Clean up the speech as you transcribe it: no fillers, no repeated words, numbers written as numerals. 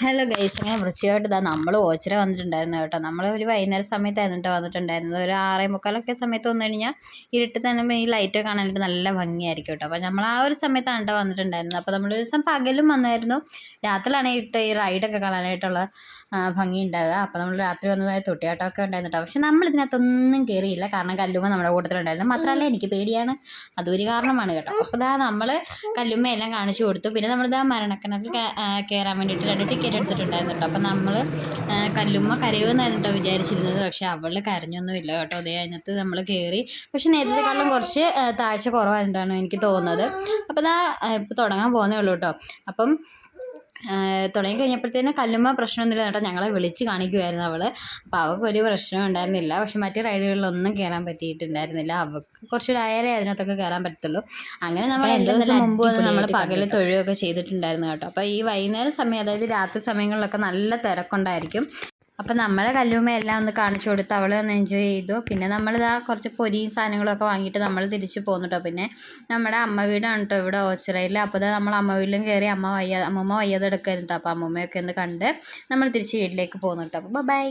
Hello guys, അങ്ങനെ വൃശ്ചികമായിട്ട് ഇതാ നമ്മൾ ഓച്ചിറ വന്നിട്ടുണ്ടായിരുന്നു കേട്ടോ. നമ്മൾ ഒരു വൈകുന്നേരം സമയത്തായിരുന്നു കേട്ടോ വന്നിട്ടുണ്ടായിരുന്നത്. ഒരു 6:45 സമയത്ത് വന്നു കഴിഞ്ഞാൽ ഇരുട്ട് തന്നെ ഈ ലൈറ്റ് കാണാനായിട്ട് നല്ല ഭംഗിയായിരിക്കും കേട്ടോ. അപ്പോൾ നമ്മൾ ആ ഒരു സമയത്താണ് കേട്ടോ വന്നിട്ടുണ്ടായിരുന്നത്. അപ്പോൾ നമ്മളൊരു ദിവസം പകലും വന്നായിരുന്നു, രാത്രിയിലാണ് ഈ റൈഡൊക്കെ കാണാനായിട്ടുള്ള ഭംഗി ഉണ്ടാകുക. അപ്പോൾ നമ്മൾ രാത്രി വന്നതായ തൊട്ടിയാട്ടമൊക്കെ ഉണ്ടായിരുന്നു കേട്ടോ. പക്ഷെ നമ്മൾ ഇതിനകത്തൊന്നും കയറിയില്ല, കാരണം കല്ലുമ്മ നമ്മുടെ കൂട്ടത്തിലുണ്ടായിരുന്നു. മാത്രമല്ല എനിക്ക് പേടിയാണ്, അതൊരു കാരണമാണ് കേട്ടോ. അപ്പോൾ ഇതാ നമ്മൾ കല്ലുമ്മ എല്ലാം കാണിച്ചു കൊടുത്തു. പിന്നെ നമ്മളിതാ മരണക്കിണറിൽ കയറാൻ വേണ്ടിയിട്ട് 2 ടിക്കറ്റ് എടുത്തിട്ടുണ്ടായിരുന്നു കേട്ടോ. അപ്പം നമ്മൾ കല്ലുമ്മ കരയുമെന്നായിരുന്നു കേട്ടോ വിചാരിച്ചിരുന്നത്. പക്ഷെ അവൾ കരഞ്ഞൊന്നുമില്ല കേട്ടോ. അതേ അതിനകത്ത് നമ്മൾ കയറി. പക്ഷെ നേരത്തെക്കാളും കുറച്ച് താഴ്ച കുറവായിട്ടാണ് എനിക്ക് തോന്നുന്നത്. അപ്പോൾ ഇതാ ഇപ്പോൾ തുടങ്ങാൻ പോകുന്നേ ഉള്ളൂ കേട്ടോ. അപ്പം തുടങ്ങി കഴിഞ്ഞപ്പോഴത്തേനും കല്ലുമ്മ പ്രശ്നമൊന്നുമില്ല കേട്ടോ. ഞങ്ങളെ വിളിച്ച് കാണിക്കുമായിരുന്നു അവൾ. അപ്പോൾ അവൾക്ക് ഒരു പ്രശ്നം ഉണ്ടായിരുന്നില്ല. പക്ഷെ മറ്റു റൈഡുകളിലൊന്നും കയറാൻ പറ്റിയിട്ടുണ്ടായിരുന്നില്ല. അവൾക്ക് കുറച്ചുകൂടെ ആയാലേ അതിനകത്തൊക്കെ കയറാൻ പറ്റത്തുള്ളൂ. അങ്ങനെ നമ്മൾ 2 ദിവസം മുമ്പ് വന്ന് നമ്മൾ പകൽ തൊഴുകയൊക്കെ ചെയ്തിട്ടുണ്ടായിരുന്നു കേട്ടോ. അപ്പോൾ ഈ വൈകുന്നേരം സമയം, അതായത് രാത്രി സമയങ്ങളിലൊക്കെ നല്ല തിരക്കുണ്ടായിരിക്കും. അപ്പം നമ്മളെ കല്ലുമ്മ എല്ലാം ഒന്ന് കാണിച്ചു കൊടുത്ത് അവൾ ഒന്ന് എൻജോയ് ചെയ്തു. പിന്നെ നമ്മളിതാ കുറച്ച് പൊരിയും സാധനങ്ങളൊക്കെ വാങ്ങിയിട്ട് നമ്മൾ തിരിച്ച് പോന്നു കേട്ടോ. പിന്നെ നമ്മുടെ അമ്മ വീടാണ് കേട്ടോ ഇവിടെ ഓച്ചിറയിൽ. അപ്പോൾ നമ്മൾ അമ്മ വീട്ടിലും കയറി അമ്മൂമ്മ വയ്യാതെ എടുക്കായിരുന്നു കേട്ടോ. അപ്പോൾ അമ്മൂമ്മയൊക്കെ ഒന്ന് കണ്ട് നമ്മൾ തിരിച്ച് വീട്ടിലേക്ക് പോന്നു കേട്ടോ. അപ്പോൾ ബൈ.